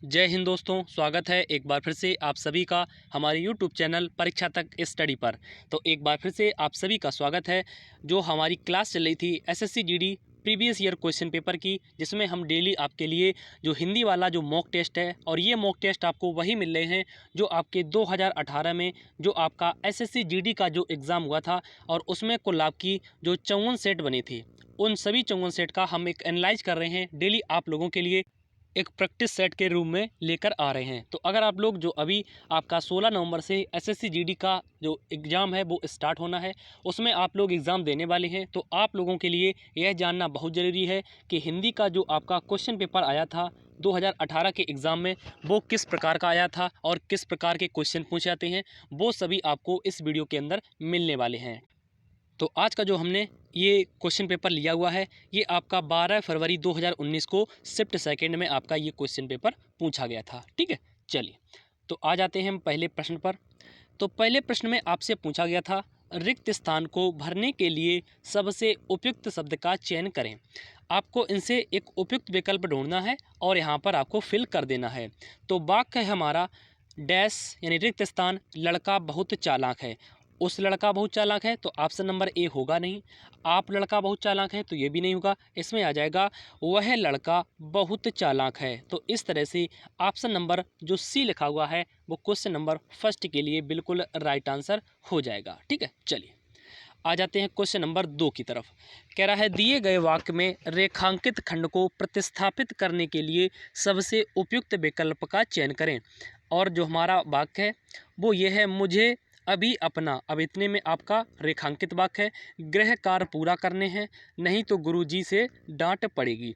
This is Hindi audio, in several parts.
जय हिंद दोस्तों, स्वागत है एक बार फिर से आप सभी का हमारे YouTube चैनल परीक्षा तक स्टडी पर। तो एक बार फिर से आप सभी का स्वागत है। जो हमारी क्लास चल रही थी SSC GD previous year question paper की, जिसमें हम डेली आपके लिए जो हिंदी वाला जो मॉक टेस्ट है, और ये मॉक टेस्ट आपको वही मिल रहे हैं जो आपके 2018 में जो आपका एसएससी जीडी का जो एग्ज़ाम हुआ था, और उसमें कुल आपकी जो 54 सेट बनी थी, उन सभी 54 सेट का हम एक एनालाइज कर रहे हैं डेली आप लोगों के लिए एक प्रैक्टिस सेट के रूप में लेकर आ रहे हैं। तो अगर आप लोग जो अभी आपका 16 नवंबर से एसएससी जीडी का जो एग्ज़ाम है वो स्टार्ट होना है, उसमें आप लोग एग्ज़ाम देने वाले हैं, तो आप लोगों के लिए यह जानना बहुत ज़रूरी है कि हिंदी का जो आपका क्वेश्चन पेपर आया था 2018 के एग्ज़ाम में, वो किस प्रकार का आया था और किस प्रकार के क्वेश्चन पूछे जाते हैं, वो सभी आपको इस वीडियो के अंदर मिलने वाले हैं। तो आज का जो हमने ये क्वेश्चन पेपर लिया हुआ है, ये आपका 12 फरवरी 2019 को शिफ्ट सेकंड में आपका ये क्वेश्चन पेपर पूछा गया था। ठीक है, चलिए तो आ जाते हैं हम पहले प्रश्न पर। तो पहले प्रश्न में आपसे पूछा गया था, रिक्त स्थान को भरने के लिए सबसे उपयुक्त शब्द का चयन करें। आपको इनसे एक उपयुक्त विकल्प ढूंढना है और यहाँ पर आपको फिल कर देना है। तो वाक्य है हमारा, डैश यानी रिक्त स्थान, लड़का बहुत चालाक है। उस लड़का बहुत चालाक है, तो ऑप्शन नंबर ए होगा नहीं। आप लड़का बहुत चालाक है, तो ये भी नहीं होगा। इसमें आ जाएगा वह लड़का बहुत चालाक है। तो इस तरह से ऑप्शन नंबर जो सी लिखा हुआ है वो क्वेश्चन नंबर फर्स्ट के लिए बिल्कुल राइट आंसर हो जाएगा। ठीक है, चलिए आ जाते हैं क्वेश्चन नंबर 2 की तरफ। कह रहा है, दिए गए वाक्य में रेखांकित खंड को प्रतिस्थापित करने के लिए सबसे उपयुक्त विकल्प का चयन करें। और जो हमारा वाक्य है वो ये है, मुझे अभी अपना, अब इतने में आपका रेखांकित वाक्य है, गृह कार्य पूरा करने हैं, नहीं तो गुरुजी से डांट पड़ेगी।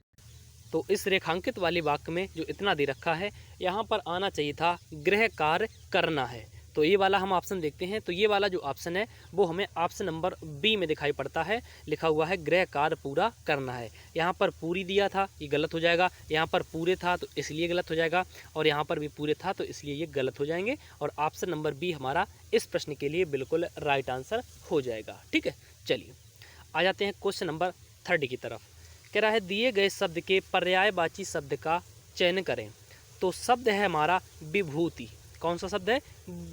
तो इस रेखांकित वाले वाक्य में जो इतना दे रखा है, यहाँ पर आना चाहिए था गृह कार्य करना है। तो ये वाला हम ऑप्शन देखते हैं। तो ये वाला जो ऑप्शन है वो हमें ऑप्शन नंबर बी में दिखाई पड़ता है, लिखा हुआ है गृह कार्य पूरा करना है। यहाँ पर पूरी दिया था, ये गलत हो जाएगा। यहाँ पर पूरे था तो इसलिए गलत हो जाएगा, और यहाँ पर भी पूरे था तो इसलिए ये गलत हो जाएंगे। और ऑप्शन नंबर बी हमारा इस प्रश्न के लिए बिल्कुल राइट आंसर हो जाएगा। ठीक है, चलिए आ जाते हैं क्वेश्चन नंबर 3 की तरफ। कह रहा है, दिए गए शब्द के पर्यायवाची शब्द का चयन करें। तो शब्द है हमारा विभूति। कौन सा शब्द है?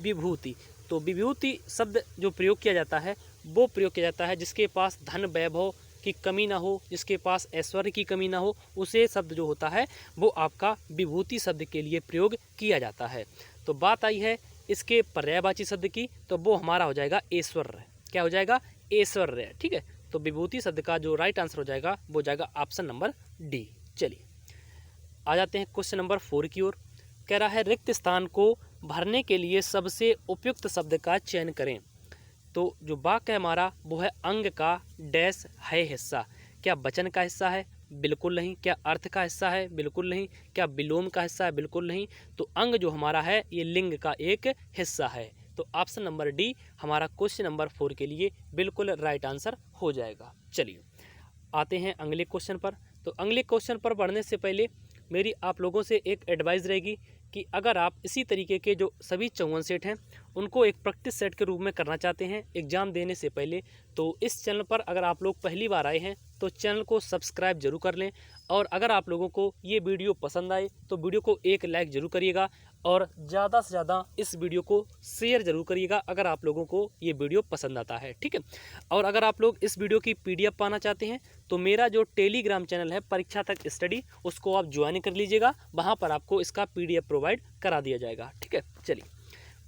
विभूति। तो विभूति शब्द जो प्रयोग किया जाता है वो प्रयोग किया जाता है जिसके पास धन वैभव की कमी ना हो, जिसके पास ऐश्वर्य की कमी ना हो, उसे शब्द जो होता है वो आपका विभूति शब्द के लिए प्रयोग किया जाता है। तो बात आई है इसके पर्यायवाची शब्द की, तो वो हमारा हो जाएगा ऐश्वर्य। क्या हो जाएगा? ऐश्वर्य। ठीक है, तो विभूति शब्द का जो राइट आंसर हो जाएगा वो जाएगा ऑप्शन नंबर डी। चलिए आ जाते हैं क्वेश्चन नंबर 4 की ओर। कह रहा है, रिक्त स्थान को भरने के लिए सबसे उपयुक्त शब्द का चयन करें। तो जो वाक्य है हमारा वो है, अंग का डैश है हिस्सा। क्या वचन का हिस्सा है? बिल्कुल नहीं। क्या अर्थ का हिस्सा है? बिल्कुल नहीं। क्या विलोम का हिस्सा है? बिल्कुल नहीं। तो अंग जो हमारा है ये लिंग का एक हिस्सा है। तो ऑप्शन नंबर डी हमारा क्वेश्चन नंबर 4 के लिए बिल्कुल राइट आंसर हो जाएगा। चलिए आते हैं अगले क्वेश्चन पर। तो अगले क्वेश्चन पर बढ़ने से पहले मेरी आप लोगों से एक एडवाइस रहेगी कि अगर आप इसी तरीके के जो सभी 54 सेट हैं उनको एक प्रैक्टिस सेट के रूप में करना चाहते हैं एग्ज़ाम देने से पहले, तो इस चैनल पर अगर आप लोग पहली बार आए हैं तो चैनल को सब्सक्राइब जरूर कर लें। और अगर आप लोगों को ये वीडियो पसंद आए तो वीडियो को एक लाइक ज़रूर करिएगा, और ज़्यादा से ज़्यादा इस वीडियो को शेयर ज़रूर करिएगा अगर आप लोगों को ये वीडियो पसंद आता है। ठीक है, और अगर आप लोग इस वीडियो की PDF पाना चाहते हैं तो मेरा जो टेलीग्राम चैनल है परीक्षा तक स्टडी, उसको आप ज्वाइन कर लीजिएगा। वहाँ पर आपको इसका PDF प्रोवाइड करा दिया जाएगा। ठीक है, चलिए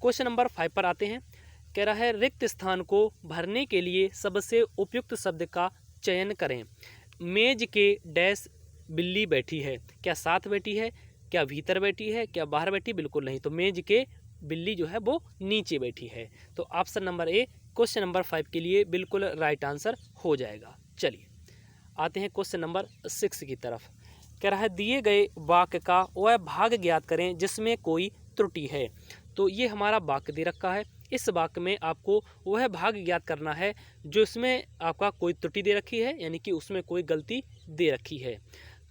क्वेश्चन नंबर 5 पर आते हैं। कह रहा है, रिक्त स्थान को भरने के लिए सबसे उपयुक्त शब्द का चयन करें। मेज के डैश बिल्ली बैठी है। क्या साथ बैठी है? क्या भीतर बैठी है? क्या बाहर बैठी? बिल्कुल नहीं। तो मेज के बिल्ली जो है वो नीचे बैठी है। तो option number A question number 5 के लिए बिल्कुल राइट आंसर हो जाएगा। चलिए आते हैं क्वेश्चन नंबर 6 की तरफ। कह रहा है, दिए गए वाक्य का वह भाग ज्ञात करें जिसमें कोई त्रुटि है। तो ये हमारा वाक्य दे रखा है। इस वाक्य में आपको वह भाग ज्ञात करना है जो इसमें आपका कोई त्रुटि दे रखी है, यानी कि उसमें कोई गलती दे रखी है।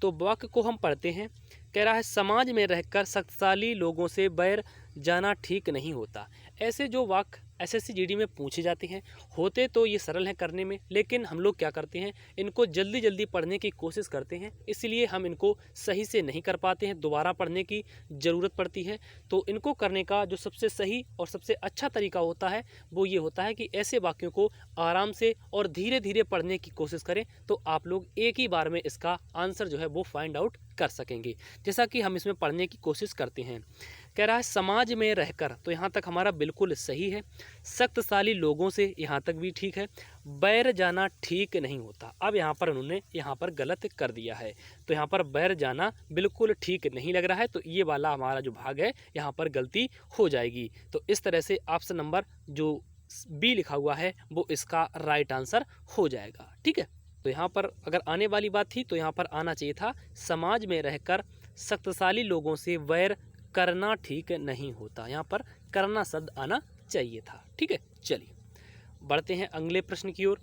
तो वाक्य को हम पढ़ते हैं। कह रहा है, समाज में रहकर शक्तिशाली लोगों से बैर जाना ठीक नहीं होता। ऐसे जो वाक्य एसएससी जीडी में पूछे जाते हैं, होते तो ये सरल हैं करने में, लेकिन हम लोग क्या करते हैं, इनको जल्दी जल्दी पढ़ने की कोशिश करते हैं, इसलिए हम इनको सही से नहीं कर पाते हैं, दोबारा पढ़ने की ज़रूरत पड़ती है। तो इनको करने का जो सबसे सही और सबसे अच्छा तरीका होता है वो ये होता है कि ऐसे वाक्यों को आराम से और धीरे धीरे पढ़ने की कोशिश करें, तो आप लोग एक ही बार में इसका आंसर जो है वो फाइंड आउट कर सकेंगे। जैसा कि हम इसमें पढ़ने की कोशिश करते हैं। कह रहा है समाज में रहकर, तो यहाँ तक हमारा बिल्कुल सही है। शक्तिशाली लोगों से, यहाँ तक भी ठीक है। बैर जाना ठीक नहीं होता। अब यहाँ पर उन्होंने यहाँ पर गलत कर दिया है, तो यहाँ पर बैर जाना बिल्कुल ठीक नहीं लग रहा है, तो ये वाला हमारा जो भाग है यहाँ पर गलती हो जाएगी। तो इस तरह से ऑप्शन नंबर जो बी लिखा हुआ है वो इसका राइट आंसर हो जाएगा। ठीक है, तो यहाँ पर अगर आने वाली बात थी तो यहाँ पर आना चाहिए था समाज में रहकर शक्तिशाली लोगों से वैर करना ठीक नहीं होता। यहाँ पर करना शब्द आना चाहिए था। ठीक है, चलिए बढ़ते हैं अगले प्रश्न की ओर।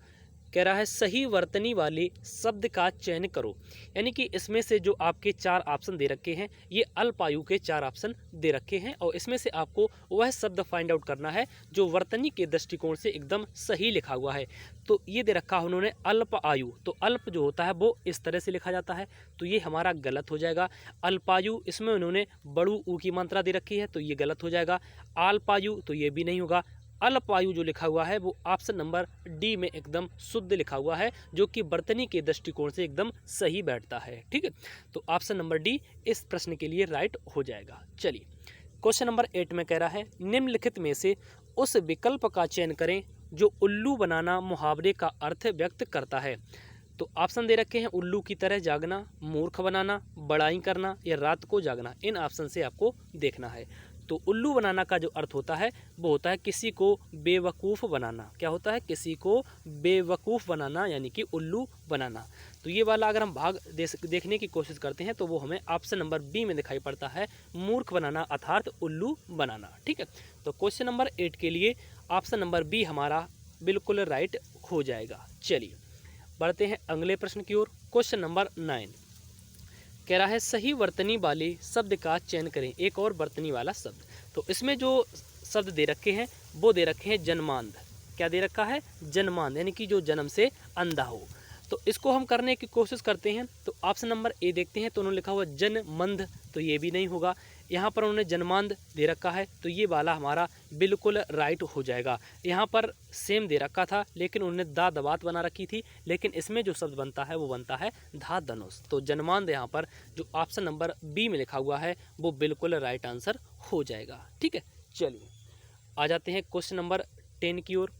कह रहा है सही वर्तनी वाले शब्द का चयन करो। यानी कि इसमें से जो आपके 4 ऑप्शन दे रखे हैं, ये अल्पायु के 4 ऑप्शन दे रखे हैं, और इसमें से आपको वह शब्द फाइंड आउट करना है जो वर्तनी के दृष्टिकोण से एकदम सही लिखा हुआ है। तो ये दे रखा है उन्होंने अल्प आयु, तो अल्प जो होता है वो इस तरह से लिखा जाता है, तो ये हमारा गलत हो जाएगा। अल्पायु, इसमें उन्होंने बड़ू ऊ की मात्रा दे रखी है, तो ये गलत हो जाएगा। अल्पायु, तो ये भी नहीं होगा। अल्पायु जो लिखा हुआ है वो ऑप्शन नंबर डी में एकदम शुद्ध लिखा हुआ है, जो कि वर्तनी के दृष्टिकोण से एकदम सही बैठता है। ठीक है, तो ऑप्शन नंबर डी इस प्रश्न के लिए राइट हो जाएगा। चलिए क्वेश्चन नंबर 8 में कह रहा है निम्नलिखित में से उस विकल्प का चयन करें जो उल्लू बनाना मुहावरे का अर्थ व्यक्त करता है। तो ऑप्शन दे रखे हैं उल्लू की तरह जागना, मूर्ख बनाना, बड़ाई करना या रात को जागना। इन ऑप्शन से आपको देखना है। तो उल्लू बनाना का जो अर्थ होता है वो होता है किसी को बेवकूफ़ बनाना। क्या होता है? किसी को बेवकूफ़ बनाना, यानी कि उल्लू बनाना। तो ये वाला अगर हम भाग देखने की कोशिश करते हैं तो वो हमें ऑप्शन नंबर बी में दिखाई पड़ता है, मूर्ख बनाना अर्थात उल्लू बनाना। ठीक है, तो क्वेश्चन नंबर 8 के लिए ऑप्शन नंबर बी हमारा बिल्कुल राइट हो जाएगा। चलिए बढ़ते हैं अगले प्रश्न की ओर। क्वेश्चन नंबर 9 कह रहा है सही वर्तनी वाले शब्द का चयन करें, एक और वर्तनी वाला शब्द। तो इसमें जो शब्द दे रखे हैं वो दे रखे हैं जन्मांध। क्या दे रखा है? जन्मांध, यानी कि जो जन्म से अंधा हो। तो इसको हम करने की कोशिश करते हैं। तो ऑप्शन नंबर ए देखते हैं, तो उन्होंने लिखा हुआ जनमंध, तो ये भी नहीं होगा। यहाँ पर उन्होंने जन्मांध दे रखा है, तो ये वाला हमारा बिल्कुल राइट हो जाएगा। यहाँ पर सेम दे रखा था लेकिन उन्होंने दा दबात बना रखी थी, लेकिन इसमें जो शब्द बनता है वो बनता है धा धनुष। तो जन्मांध यहाँ पर जो ऑप्शन नंबर बी में लिखा हुआ है वो बिल्कुल राइट आंसर हो जाएगा। ठीक है, चलिए आ जाते हैं क्वेश्चन नंबर 10 की ओर।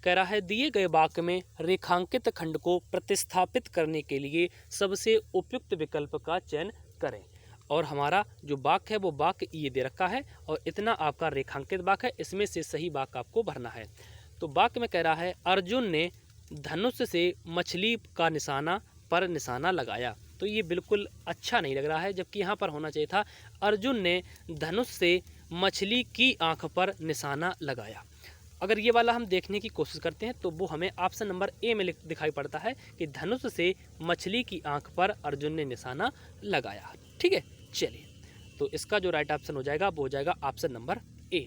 कह रहा है दिए गए वाक्य में रेखांकित खंड को प्रतिस्थापित करने के लिए सबसे उपयुक्त विकल्प का चयन करें। और हमारा जो वाक्य है वो वाक्य ये दे रखा है और इतना आपका रेखांकित वाक्य है, इसमें से सही वाक्य आपको भरना है। तो वाक्य में कह रहा है अर्जुन ने धनुष से मछली का निशाना पर निशाना लगाया। तो ये बिल्कुल अच्छा नहीं लग रहा है, जबकि यहाँ पर होना चाहिए था अर्जुन ने धनुष से मछली की आंख पर निशाना लगाया। अगर ये वाला हम देखने की कोशिश करते हैं तो वो हमें ऑप्शन नंबर ए में दिखाई पड़ता है कि धनुष से मछली की आंख पर अर्जुन ने निशाना लगाया। ठीक है, चलिए तो इसका जो राइट ऑप्शन हो जाएगा वो हो जाएगा ऑप्शन नंबर ए।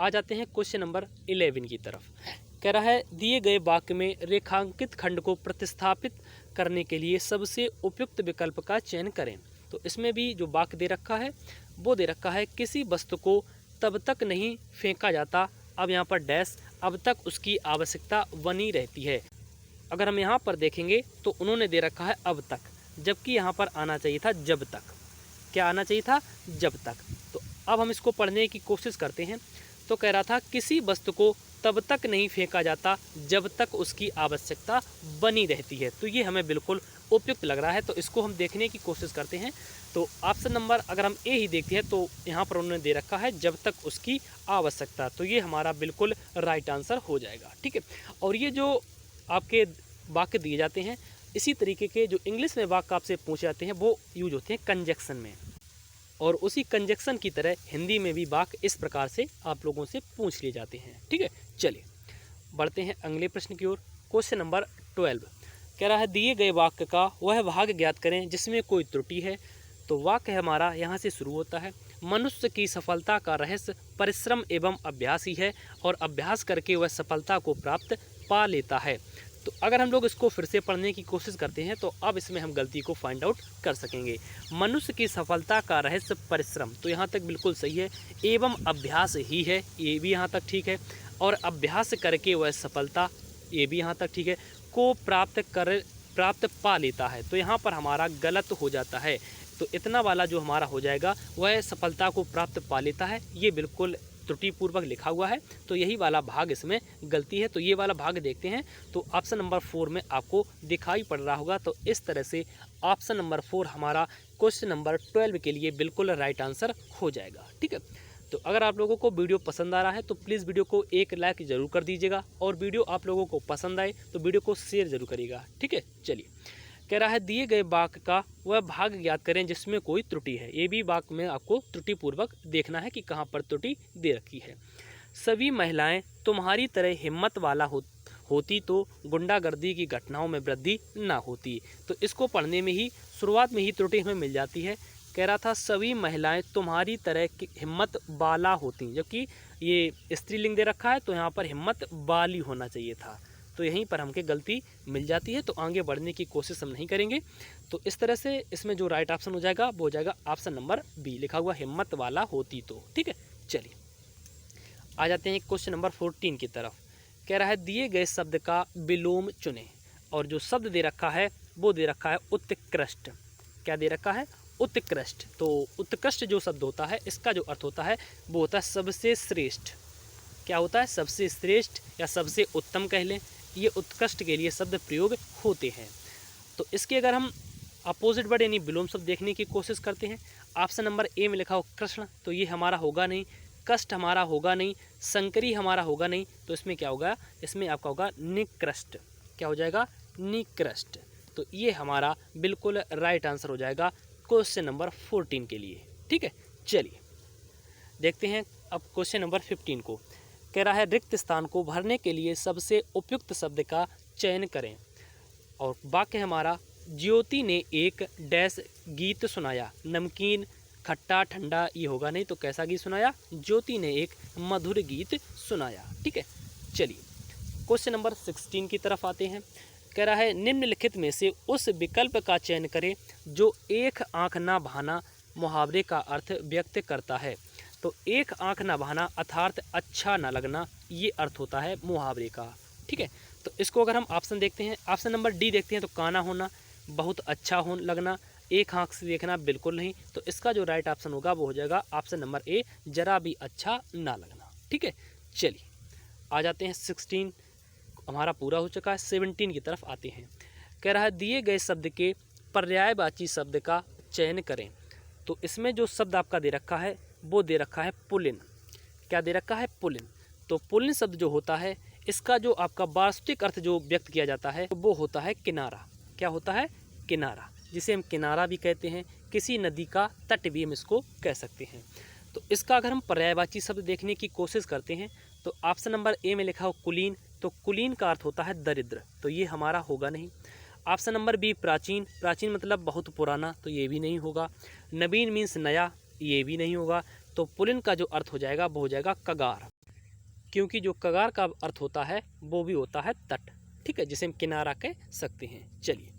आ जाते हैं क्वेश्चन नंबर 11 की तरफ। कह रहा है दिए गए वाक्य में रेखांकित खंड को प्रतिस्थापित करने के लिए सबसे उपयुक्त विकल्प का चयन करें। तो इसमें भी जो वाक्य दे रखा है वो दे रखा है किसी वस्तु को तब तक नहीं फेंका जाता, अब यहाँ पर डैश, अब तक उसकी आवश्यकता बनी रहती है। अगर हम यहाँ पर देखेंगे तो उन्होंने दे रखा है अब तक, जबकि यहाँ पर आना चाहिए था जब तक। क्या आना चाहिए था? जब तक। तो अब हम इसको पढ़ने की कोशिश करते हैं। तो कह रहा था किसी वस्तु को तब तक नहीं फेंका जाता जब तक उसकी आवश्यकता बनी रहती है। तो ये हमें बिल्कुल उपयुक्त लग रहा है, तो इसको हम देखने की कोशिश करते हैं। तो ऑप्शन नंबर अगर हम ए ही देखते हैं तो यहाँ पर उन्होंने दे रखा है जब तक उसकी आवश्यकता, तो ये हमारा बिल्कुल राइट आंसर हो जाएगा। ठीक है, और ये जो आपके वाक्य दिए जाते हैं इसी तरीके के जो इंग्लिश में वाक्य आपसे पूछे जाते हैं वो यूज होते हैं कंजक्शन में, और उसी कंजक्शन की तरह हिंदी में भी वाक्य इस प्रकार से आप लोगों से पूछ लिए जाते हैं। ठीक है, चलिए बढ़ते हैं अगले प्रश्न की ओर। क्वेश्चन नंबर 12 कह रहा है दिए गए वाक्य का वह भाग ज्ञात करें जिसमें कोई त्रुटि है। तो वाक्य हमारा यहाँ से शुरू होता है, मनुष्य की सफलता का रहस्य परिश्रम एवं अभ्यास ही है और अभ्यास करके वह सफलता को प्राप्त पा लेता है। तो अगर हम लोग इसको फिर से पढ़ने की कोशिश करते हैं तो अब इसमें हम गलती को फाइंड आउट कर सकेंगे। मनुष्य की सफलता का रहस्य परिश्रम, तो यहाँ तक बिल्कुल सही है, एवं अभ्यास ही है, ये भी यहाँ तक ठीक है, और अभ्यास करके वह सफलता, ये भी यहाँ तक ठीक है, को प्राप्त पा लेता है। तो यहाँ पर हमारा गलत हो जाता है। तो इतना वाला जो हमारा हो जाएगा वह सफलता को प्राप्त पा लेता है, ये बिल्कुल त्रुटिपूर्वक लिखा हुआ है। तो यही वाला भाग इसमें गलती है। तो ये वाला भाग देखते हैं तो ऑप्शन नंबर 4 में आपको दिखाई पड़ रहा होगा। तो इस तरह से ऑप्शन नंबर 4 हमारा क्वेश्चन नंबर 12 के लिए बिल्कुल राइट आंसर हो जाएगा। ठीक है, तो अगर आप लोगों को वीडियो पसंद आ रहा है तो प्लीज़ वीडियो को एक लाइक ज़रूर कर दीजिएगा, और वीडियो आप लोगों को पसंद आए तो वीडियो को शेयर ज़रूर करिएगा। ठीक है, चलिए, कह रहा है दिए गए वाक्य का वह भाग ज्ञात करें जिसमें कोई त्रुटि है। ये भी वाक्य में आपको त्रुटिपूर्वक देखना है कि कहाँ पर त्रुटि दे रखी है। सभी महिलाएं तुम्हारी तरह हिम्मत वाला होती तो गुंडागर्दी की घटनाओं में वृद्धि ना होती। तो इसको पढ़ने में ही शुरुआत में ही त्रुटि हमें मिल जाती है। कह रहा था सभी महिलाएं तुम्हारी तरह की हिम्मत वाला होती, जबकि ये स्त्रीलिंग दे रखा है तो यहाँ पर हिम्मत वाली होना चाहिए था। तो यहीं पर हमके गलती मिल जाती है। तो आगे बढ़ने की कोशिश हम नहीं करेंगे। तो इस तरह से इसमें जो राइट ऑप्शन हो जाएगा वो हो जाएगा ऑप्शन नंबर बी, लिखा हुआ हिम्मत वाला होती तो। ठीक है, चलिए आ जाते हैं क्वेश्चन नंबर 14 की तरफ। कह रहा है दिए गए शब्द का विलोम चुनें, और जो शब्द दे रखा है वो दे रखा है उत्कृष्ट। क्या दे रखा है? उत्कृष्ट। तो उत्कृष्ट जो शब्द होता है इसका जो अर्थ होता है वो होता है सबसे श्रेष्ठ। क्या होता है? सबसे श्रेष्ठ या सबसे उत्तम कह लें, ये उत्कृष्ट के लिए शब्द प्रयोग होते हैं। तो इसके अगर हम अपोजिट वर्ड यानी विलोम शब्द देखने की कोशिश करते हैं, ऑप्शन नंबर ए में लिखा हो कृष्ण, तो ये हमारा होगा नहीं, कष्ट हमारा होगा नहीं, शंकरी हमारा होगा नहीं। तो इसमें क्या होगा? इसमें आपका होगा निकृष्ट। क्या हो जाएगा? निकृष्ट। तो ये हमारा बिल्कुल राइट आंसर हो जाएगा क्वेश्चन नंबर 14 के लिए। ठीक है, चलिए देखते हैं अब क्वेश्चन नंबर 15 को। कह रहा है रिक्त स्थान को भरने के लिए सबसे उपयुक्त शब्द का चयन करें, और वाक्य हमारा ज्योति ने एक डैश गीत सुनाया, नमकीन खट्टा ठंडा, ये होगा नहीं तो कैसा गीत सुनाया? ज्योति ने एक मधुर गीत सुनाया। ठीक है, चलिए क्वेश्चन नंबर 16 की तरफ आते हैं। कह रहा है निम्नलिखित में से उस विकल्प का चयन करें जो एक आंख ना बहाना मुहावरे का अर्थ व्यक्त करता है। तो एक आंख ना बहाना अर्थात अच्छा ना लगना, ये अर्थ होता है मुहावरे का। ठीक है, तो इसको अगर हम ऑप्शन देखते हैं, ऑप्शन नंबर डी देखते हैं, तो काना होना, बहुत अच्छा हो लगना, एक आंख से देखना, बिल्कुल नहीं। तो इसका जो राइट ऑप्शन होगा वो हो जाएगा ऑप्शन नंबर ए, जरा भी अच्छा ना लगना। ठीक है, चलिए आ जाते हैं 16 हमारा पूरा हो चुका है, 17 की तरफ आते हैं। कह रहा है दिए गए शब्द के पर्यायवाची शब्द का चयन करें। तो इसमें जो शब्द आपका दे रखा है वो दे रखा है पुलिन। क्या दे रखा है? पुलिन। तो पुलिन शब्द जो होता है इसका जो आपका वास्तविक अर्थ जो व्यक्त किया जाता है वो होता है किनारा। क्या होता है? किनारा, जिसे हम किनारा भी कहते हैं, किसी नदी का तट भी हम इसको कह सकते हैं। तो इसका अगर हम पर्यायवाची शब्द देखने की कोशिश करते हैं तो ऑप्शन नंबर ए में लिखा हो कुलीन, तो कुलीन का अर्थ होता है दरिद्र, तो ये हमारा होगा नहीं। ऑप्शन नंबर बी प्राचीन, प्राचीन मतलब बहुत पुराना, तो ये भी नहीं होगा। नवीन मीन्स नया, ये भी नहीं होगा। तो पुलिन का जो अर्थ हो जाएगा वो हो जाएगा कगार, क्योंकि जो कगार का अर्थ होता है वो भी होता है तट। ठीक है, जिसे हम किनारा कह सकते हैं। चलिए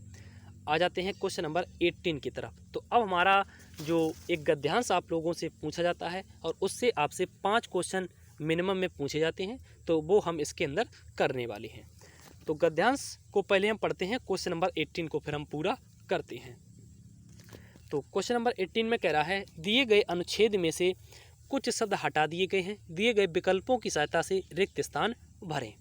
आ जाते हैं क्वेश्चन नंबर 18 की तरफ। तो अब हमारा जो एक गद्यांश आप लोगों से पूछा जाता है और उससे आपसे 5 क्वेश्चन मिनिमम में पूछे जाते हैं, तो वो हम इसके अंदर करने वाले हैं। तो गद्यांश को पहले हम पढ़ते हैं, क्वेश्चन नंबर 18 को फिर हम पूरा करते हैं। तो क्वेश्चन नंबर 18 में कह रहा है दिए गए अनुच्छेद में से कुछ शब्द हटा दिए गए हैं, दिए गए विकल्पों की सहायता से रिक्त स्थान भरें।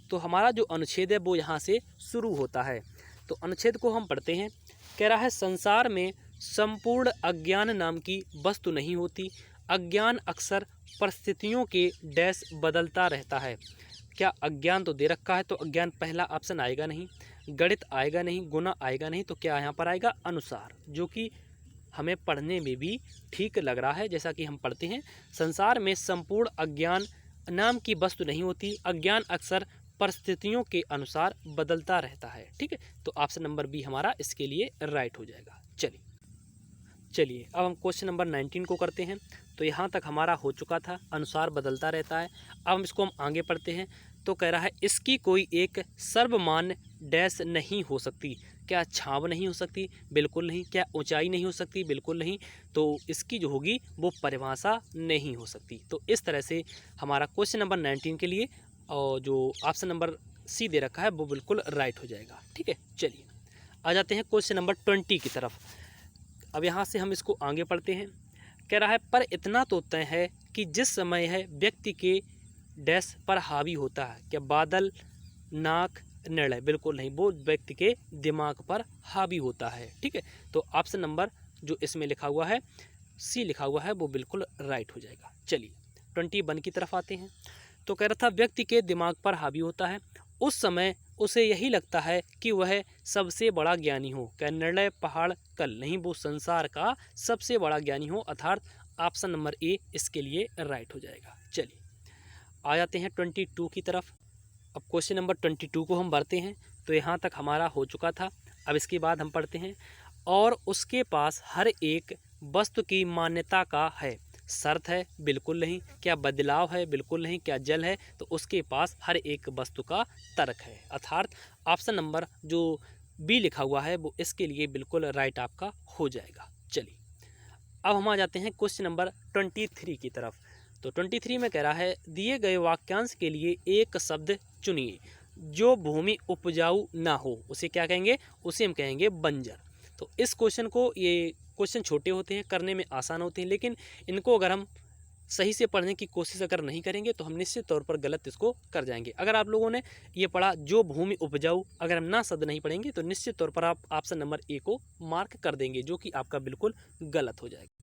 तो हमारा जो अनुच्छेद है वो यहाँ से शुरू होता है। तो अनुच्छेद को हम पढ़ते हैं। कह रहा है संसार में संपूर्ण अज्ञान नाम की वस्तु नहीं होती, अज्ञान अक्सर परिस्थितियों के डैश बदलता रहता है। क्या अज्ञान तो दे रखा है, तो अज्ञान पहला ऑप्शन आएगा नहीं, गणित आएगा नहीं, गुना आएगा नहीं, तो क्या यहाँ पर आएगा? अनुसार, जो कि हमें पढ़ने में भी ठीक लग रहा है। जैसा कि हम पढ़ते हैं संसार में संपूर्ण अज्ञान नाम की वस्तु नहीं होती, अज्ञान अक्सर परिस्थितियों के अनुसार बदलता रहता है। ठीक है, तो ऑप्शन नंबर बी हमारा इसके लिए राइट हो जाएगा। चलिए अब हम क्वेश्चन नंबर 19 को करते हैं। तो यहाँ तक हमारा हो चुका था, अनुसार बदलता रहता है। अब हम इसको आगे पढ़ते हैं। तो कह रहा है इसकी कोई एक सर्वमान्य डैश नहीं हो सकती। क्या छाव नहीं हो सकती? बिल्कुल नहीं। क्या ऊंचाई नहीं हो सकती? बिल्कुल नहीं। तो इसकी जो होगी वो परिभाषा नहीं हो सकती। तो इस तरह से हमारा क्वेश्चन नंबर 19 के लिए और जो ऑप्शन नंबर सी दे रखा है वो बिल्कुल राइट हो जाएगा। ठीक है, चलिए आ जाते हैं क्वेश्चन नंबर 20 की तरफ। अब यहाँ से हम इसको आगे पढ़ते हैं। कह रहा है पर इतना तो तय है कि जिस समय है व्यक्ति के डैश पर हावी होता है। क्या बादल, नाक, निर्णय? बिल्कुल नहीं, वो व्यक्ति के दिमाग पर हावी होता है। ठीक है, तो ऑप्शन नंबर जो इसमें लिखा हुआ है सी लिखा हुआ है वो बिल्कुल राइट हो जाएगा। चलिए 21 की तरफ आते हैं। तो कह रहा था व्यक्ति के दिमाग पर हावी होता है उस समय उसे यही लगता है कि वह सबसे बड़ा ज्ञानी हो। क्या निर्णय, पहाड़, कल? नहीं, वो संसार का सबसे बड़ा ज्ञानी हो, अर्थात ऑप्शन नंबर ए इसके लिए राइट हो जाएगा। चलिए आ जाते हैं 22 की तरफ। अब क्वेश्चन नंबर 22 को हम भरते हैं। तो यहाँ तक हमारा हो चुका था। अब इसके बाद हम पढ़ते हैं और उसके पास हर एक वस्तु की मान्यता का है। शर्त है? बिल्कुल नहीं। क्या बदलाव है? बिल्कुल नहीं। क्या जल है? तो उसके पास हर एक वस्तु का तर्क है, अर्थात ऑप्शन नंबर जो बी लिखा हुआ है वो इसके लिए बिल्कुल राइट आपका हो जाएगा। चलिए अब हम आ जाते हैं क्वेश्चन नंबर 23 की तरफ। तो 23 में कह रहा है दिए गए वाक्यांश के लिए एक शब्द चुनिए जो भूमि उपजाऊ ना हो। उसे क्या कहेंगे? उसे हम कहेंगे बंजर। तो इस क्वेश्चन को, ये क्वेश्चन छोटे होते हैं, करने में आसान होते हैं, लेकिन इनको अगर हम सही से पढ़ने की कोशिश अगर नहीं करेंगे तो हम निश्चित तौर पर गलत इसको कर जाएंगे। अगर आप लोगों ने ये पढ़ा जो भूमि उपजाऊ, अगर हम ना शब्द नहीं पढ़ेंगे तो निश्चित तौर पर आप ऑप्शन नंबर ए को मार्क कर देंगे, जो कि आपका बिल्कुल गलत हो जाएगा।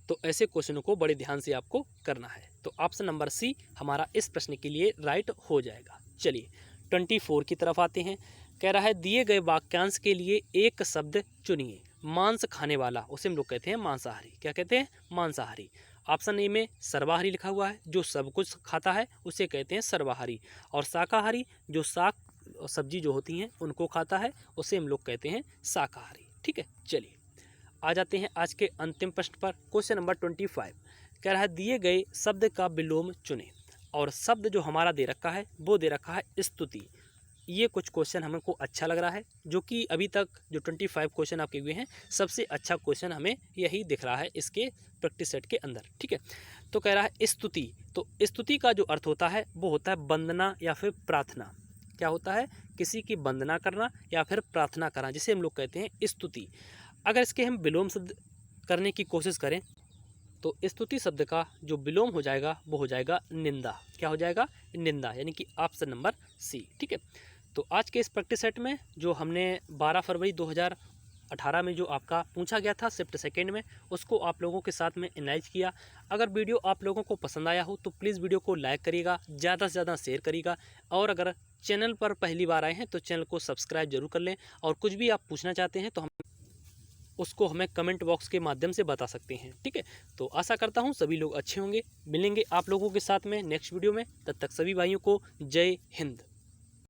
तो ऐसे क्वेश्चनों को बड़े ध्यान से आपको करना है। तो ऑप्शन नंबर सी हमारा इस प्रश्न के लिए राइट हो जाएगा। चलिए 24 की तरफ आते हैं। कह रहा है दिए गए वाक्यांश के लिए एक शब्द चुनिए। मांस खाने वाला, उसे हम लोग कहते हैं मांसाहारी। क्या कहते हैं? मांसाहारी। ऑप्शन ए में सर्वाहारी लिखा हुआ है, जो सब कुछ खाता है उसे कहते हैं सर्वाहारी। और शाकाहारी, जो शाक सब्जी जो होती हैं उनको खाता है, उसे हम लोग कहते हैं शाकाहारी। ठीक है, चलिए आ जाते हैं आज के अंतिम प्रश्न पर। क्वेश्चन नंबर 25 कह रहा है दिए गए शब्द का विलोम चुने। और शब्द जो हमारा दे रखा है वो दे रखा है स्तुति। ये कुछ क्वेश्चन हमको अच्छा लग रहा है, जो कि अभी तक जो 25 क्वेश्चन आपके हुए हैं सबसे अच्छा क्वेश्चन हमें यही दिख रहा है इसके प्रैक्टिस सेट के अंदर। ठीक है, तो कह रहा है स्तुति। तो स्तुति का जो अर्थ होता है वो होता है वंदना या फिर प्रार्थना। क्या होता है? किसी की वंदना करना या फिर प्रार्थना करना, जिसे हम लोग कहते हैं स्तुति। अगर इसके हम विलोम शब्द करने की कोशिश करें तो स्तुति शब्द का जो विलोम हो जाएगा वो हो जाएगा निंदा। क्या हो जाएगा? निंदा, यानी कि ऑप्शन नंबर सी। ठीक है, तो आज के इस प्रैक्टिस सेट में जो हमने 12 फरवरी 2018 में जो आपका पूछा गया था शिफ्ट सेकेंड में, उसको आप लोगों के साथ में एनालाइज किया। अगर वीडियो आप लोगों को पसंद आया हो तो प्लीज़ वीडियो को लाइक करिएगा, ज़्यादा से ज़्यादा शेयर करिएगा। और अगर चैनल पर पहली बार आए हैं तो चैनल को सब्सक्राइब जरूर कर लें। और कुछ भी आप पूछना चाहते हैं तो हम उसको हमें कमेंट बॉक्स के माध्यम से बता सकते हैं। ठीक है, तो आशा करता हूँ सभी लोग अच्छे होंगे। मिलेंगे आप लोगों के साथ में नेक्स्ट वीडियो में। तब तक सभी भाइयों को जय हिंद।